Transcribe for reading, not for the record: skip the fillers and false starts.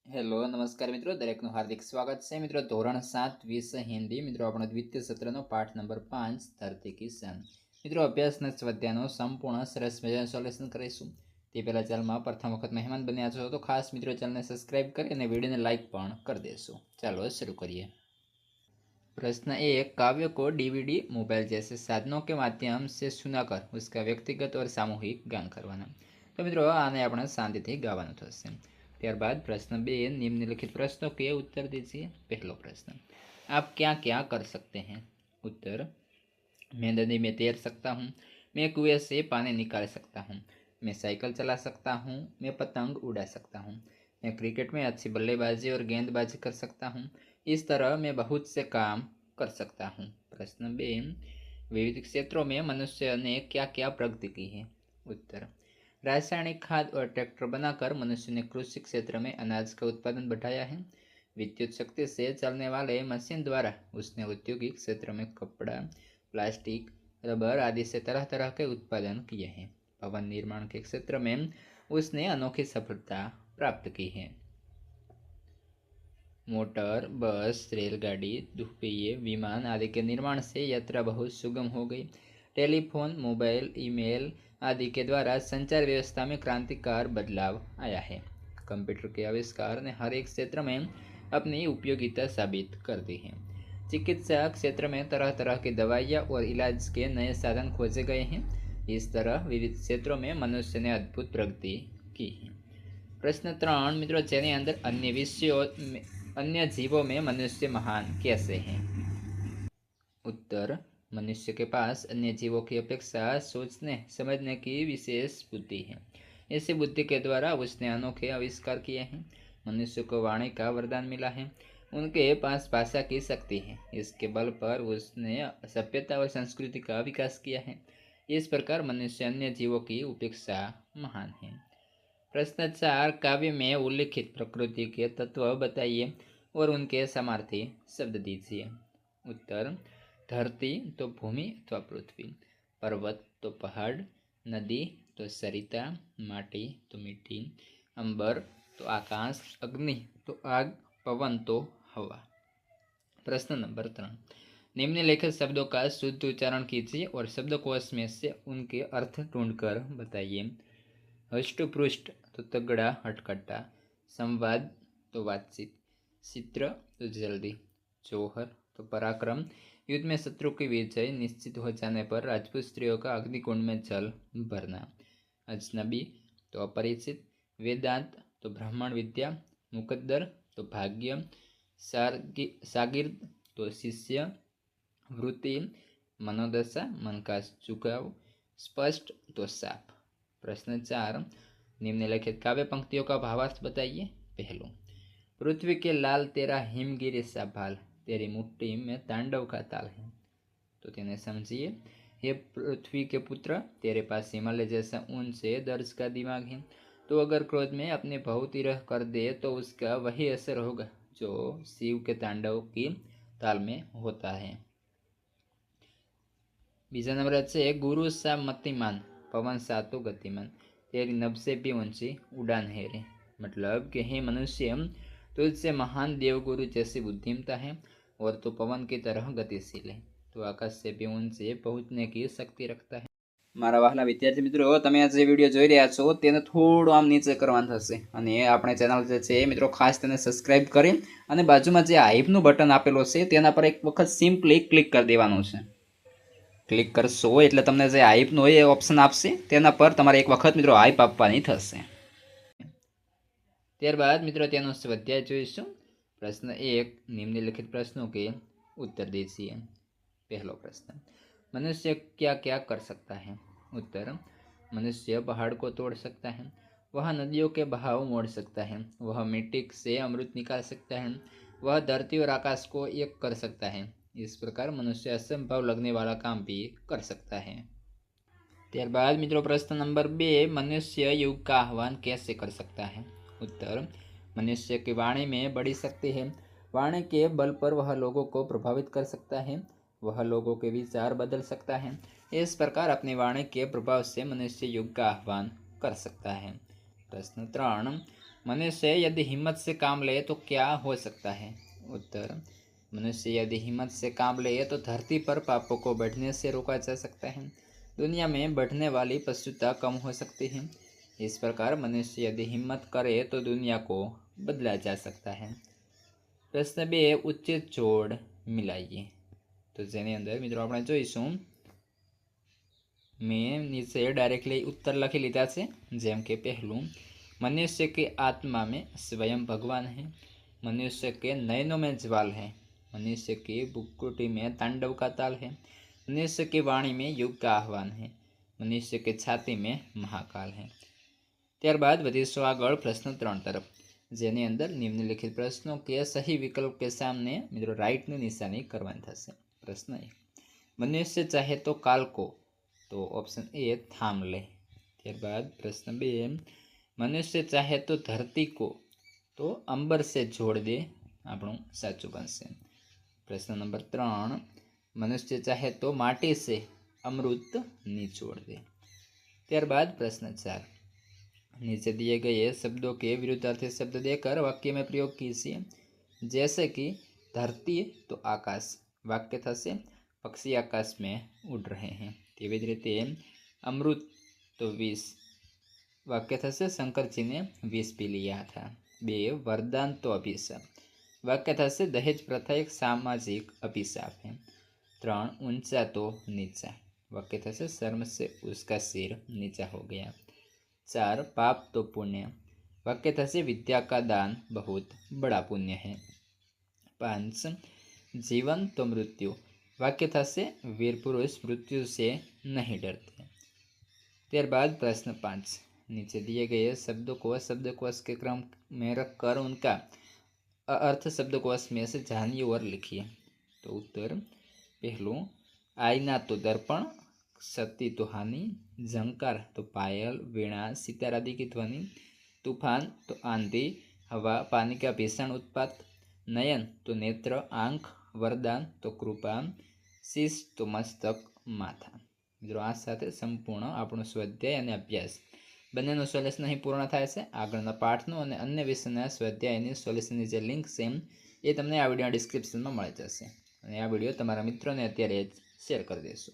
Hello નમસ્કાર મિત્રો, દરેકનું હાર્દિક સ્વાગત છે મિત્રો। ધોરણ 7 વિષય હિન્દી મિત્રો, આપણો દ્વિતીય સત્રનો પાઠ નંબર 5 ધરતી કિસાન મિત્રો। અભ્યાસના સ્વાધ્યાયનો સંપૂર્ણ સરસ મજાનું સોલ્યુશન કરીશું। તે પહેલાં ચેનલમાં પ્રથમ વખત મહેમાન બન્યા છો તો ખાસ મિત્રો ચેનલને સબસ્ક્રાઇબ કરી અને વિડીયોને લાઇક પણ કરી દેશો। ચાલો शुरू करिए। प्रश्न 1, काव्य को डीवीडी मोबाइल जैसे साधनों के माध्यम से सुनाकर उसका व्यक्तिगत और सामूहिक गान करवाना। तो मित्रों आने આપણે શાંતિથી ગાવાનું થશે। ત્યારબાદ प्रश्न 2, निम्नलिखित प्रश्नों के उत्तर दीजिए। पहलो प्रश्न, आप क्या क्या कर सकते हैं? उत्तर, मैं नदी में तैर सकता हूँ, मैं कुएं से पानी निकाल सकता हूँ, मैं साइकिल चला सकता हूँ, मैं पतंग उड़ा सकता हूँ, मैं क्रिकेट में अच्छी बल्लेबाजी और गेंदबाजी कर सकता हूँ। इस तरह मैं बहुत से काम कर सकता हूँ। प्रश्न 2, विविध क्षेत्रों में मनुष्य ने क्या क्या प्रगति की है? उत्तर, रासायनिक खाद और ट्रैक्टर बनाकर मनुष्य ने कृषि क्षेत्र में अनाज का उत्पादन बढ़ाया है। विद्युत शक्ति से चलने वाले मशीन द्वारा उसने औद्योगिक क्षेत्र में कपड़ा, प्लास्टिक, रबर आदि से तरह तरह के उत्पादन किए हैं। भवन निर्माण के क्षेत्र में उसने अनोखी सफलता प्राप्त की है। मोटर, बस, रेलगाड़ी, दुपहिए, विमान आदि के निर्माण से यात्रा बहुत सुगम हो गई। टेलीफोन, मोबाइल, ईमेल आदि के द्वारा संचार व्यवस्था में क्रांतिकार बदलाव आया है। कंप्यूटर के आविष्कार ने हर एक क्षेत्र में अपनी उपयोगिता साबित कर दी है। चिकित्सा क्षेत्र में तरह तरह की दवाइयाँ और इलाज के नए साधन खोजे गए हैं। इस तरह विविध क्षेत्रों में मनुष्य ने अद्भुत प्रगति की है। प्रश्न 3 मित्रों, जेनी अंदर अन्य जीवों में मनुष्य महान कैसे हैं? उत्तर, मनुष्य के पास अन्य जीवों की अपेक्षा सोचने समझने की विशेष बुद्धि है। इसी बुद्धि के द्वारा उसने अनोखे आविष्कार किए हैं। मनुष्य को वाणी का वरदान मिला है। उनके पास भाषा की शक्ति है। इसके बल पर उसने सभ्यता और संस्कृति का विकास किया है। इस प्रकार मनुष्य अन्य जीवों की उपेक्षा महान है। प्रश्न 4, काव्य में उल्लिखित प्रकृति के तत्व बताइए और उनके समार्थी शब्द दीजिए। उत्तर, धरती तो भूमि अथवा पृथ्वी, पर्वत तो पहाड़, नदी तो सरिता, माटी तो मिट्टी, अंबर तो आकाश, अग्नि तो आग, पवन तो हवा। प्रश्न नंबर 3, निम्नलिखित शब्दों का शुद्ध उच्चारण कीजिए और शब्दकोश में से उनके अर्थ ढूंढकर बताइए। हष्टपृष्ठ तो तगड़ा हटकट्टा, संवाद तो बातचीत, चित्र तो जल्दी, जौहर तो पराक्रम, युद्ध में शत्रु की विजय निश्चित हो जाने पर राजपूत स्त्रियों का अग्निकुंड में जल भरना, अजनबी तो अपरिचित, वेदांत तो ब्राह्मण विद्या, मुकद्दर तो भाग्य, शागिर्द तो शिष्य, वृत्ति मनोदशा मन का झुकाव, स्पष्ट तो साफ। प्रश्न 4, निम्नलिखित काव्य पंक्तियों का भावार्थ बताइए। पहलो, पृथ्वी के लाल तेरा हिमगिरी सा भाल, तेरी मुट्ठी में तांडव का ताल है। तो तेने समझिए, हे पृथ्वी के पुत्र, तेरे पास हिमालय जैसा ऊंच से दर्ज का दिमाग है। तो अगर क्रोध में अपने बहुतिरह कर दे तो उसका वही असर होगा जो शिव के तांडव की ताल में होता है। बीजा नंबर है, गुरु सा मतिमान, पवन सा तो गतिमान, तेरी नभ से भी ऊंची उड़ान है रे। मतलब कि हे मनुष्य, तुझसे महान देवगुरु जैसी बुद्धिमता है और तो पवन की तरह गतिशील है। तो आकाश से भी ऊंचे पहुंचने की शक्ति रखता है। મારા વહાલા વિદ્યાર્થી મિત્રો, તમે આ જે વિડીયો જોઈ રહ્યા છો તેને થોડું આમ નીચે કરવાનું થશે અને આપણે ચેનલ જે છે મિત્રો ખાસ તેને સબસ્ક્રાઇબ કરી અને બાજુમાં જે હાઈપનું બટન આપેલું છે તેના પર એક વખત સિમ્પલી ક્લિક કરી દેવાનું છે। ક્લિક કરશો એટલે તમને જે હાઈપનું હોય એ ઓપ્શન આપશે, તેના પર તમારે એક વખત મિત્રો હાઈપ આપવાની થશે। ત્યારબાદ મિત્રો તેનો સ્વાધ્યાય જોઈશું। प्रश्न 1, निम्नलिखित प्रश्नों के उत्तर दीजिए। पहला प्रश्न, मनुष्य क्या क्या कर सकता है? उत्तर, मनुष्य पहाड़ को तोड़ सकता है, वह नदियों के बहाव मोड़ सकता है, वह मिट्टी से अमृत निकाल सकता है, वह धरती और आकाश को एक कर सकता है। इस प्रकार मनुष्य असंभव लगने वाला काम भी कर सकता है। ત્યારબાદ મિત્રો प्रश्न नंबर 2, मनुष्य युग का आह्वान कैसे कर सकता है? उत्तर, मनुष्य की वाणी में बड़ी शक्ति है। वाणी के बल पर वह लोगों को प्रभावित कर सकता है, वह लोगों के विचार बदल सकता है। इस प्रकार अपनी वाणी के प्रभाव से मनुष्य युग का आह्वान कर सकता है। प्रश्न 3, मनुष्य यदि हिम्मत से काम ले तो क्या हो सकता है? उत्तर, मनुष्य यदि हिम्मत से काम ले तो धरती पर पापों को बढ़ने से रोका जा सकता है। दुनिया में बढ़ने वाली पशुता कम हो सकती है। इस प्रकार मनुष्य यदि हिम्मत करे तो दुनिया को बदला जा सकता है। प्रश्न 2, उचित जोड़ मिलाइए। तो जेनी अंदर मित्रों આપણે જોઈશું મેં નીચે ડાયરેક્ટલી उत्तर લખી લીધા છે। જેમ કે પહેલું, मनुष्य की आत्मा में स्वयं भगवान है। मनुष्य के नयनों में ज्वाल है। मनुष्य की बुक्कुटी में तांडव का ताल है। मनुष्य की वाणी में युग का आह्वान है। मनुष्य की छाती में महाकाल है। ત્યારબાદ વધીશું આગળ પ્રશ્ન 3 તરફ, જેની અંદર નિમ્નલિખિત પ્રશ્નો કે સહી વિકલ્પ કે સામને મિત્રો રાઈટની નિશાની કરવાની થશે। પ્રશ્ન 1, मनुष्य चाहे तो काल को, तो ऑप्शन ए थाम ले। ત્યારબાદ પ્રશ્न 2, मनुष्य चाहे तो धरती को, तो अंबर से जोड़ दे, આપણું સાચું બનશે। પ્રશ્ન નંબર 3, मनुष्य चाहे तो माटी से अमृत निचोड़ दे। ત્યારબાદ પ્રશ્न 4, नीचे दिए गए शब्दों के विरुद्धार्थी शब्द देकर वाक्य में प्रयोग कीजिए। जैसे कि धरती तो आकाश, वाक्य थશે पक्षी आकाश में उड़ रहे हैं। तेवी ज रीते अमृत तो विष, वाक्य थશે शंकर जी ने विष पी लिया था। 2, वरदान तो अभिशाप, वाक्य थશે दहेज प्रथा एक सामाजिक अभिशाप है। 3, ऊंचा तो नीचा, वाक्य थશે शर्म से उसका सिर नीचा हो गया। 4, पाप तो पुण्य, वाक्य थશે विद्या का दान बहुत बड़ा पुण्य है। 5, जीवन तो मृत्यु, वाक्य थશે वीर पुरुष मृत्यु से नहीं डरते। ત્યારબાદ प्रश्न 5, नीचे दिए गए शब्दों को शब्दकोश के क्रम में रखकर उनका अर्थ शब्दकोश में से जानिए और लिखिए। तो उत्तर, पहलू, आईना तो दर्पण, सती तो हानि, झंकार तो पायल, वीणा सितार आदि की ध्वनि, तूफान तो आंधी, हवा पानी का भीषण उत्पात, नयन तो नेत्र आंख, वरदान तो कृपा, शीश तो मस्तक माथा। મિત્રો આ સાથે સંપૂર્ણ આપણો સ્વાધ્યાય અને અભ્યાસ બંનેનું સોલ્યુશન અહીં પૂર્ણ થાય છે। આગળના પાઠનું અને અન્ય વિષયના સ્વાધ્યાયની સોલ્યુશનની જે લિંક છે એ તમને આ વિડીયોના ડિસ્ક્રિપ્શનમાં મળી જશે, અને આ વિડીયો તમારા મિત્રોને અત્યારે જ શેર કરી દેશો।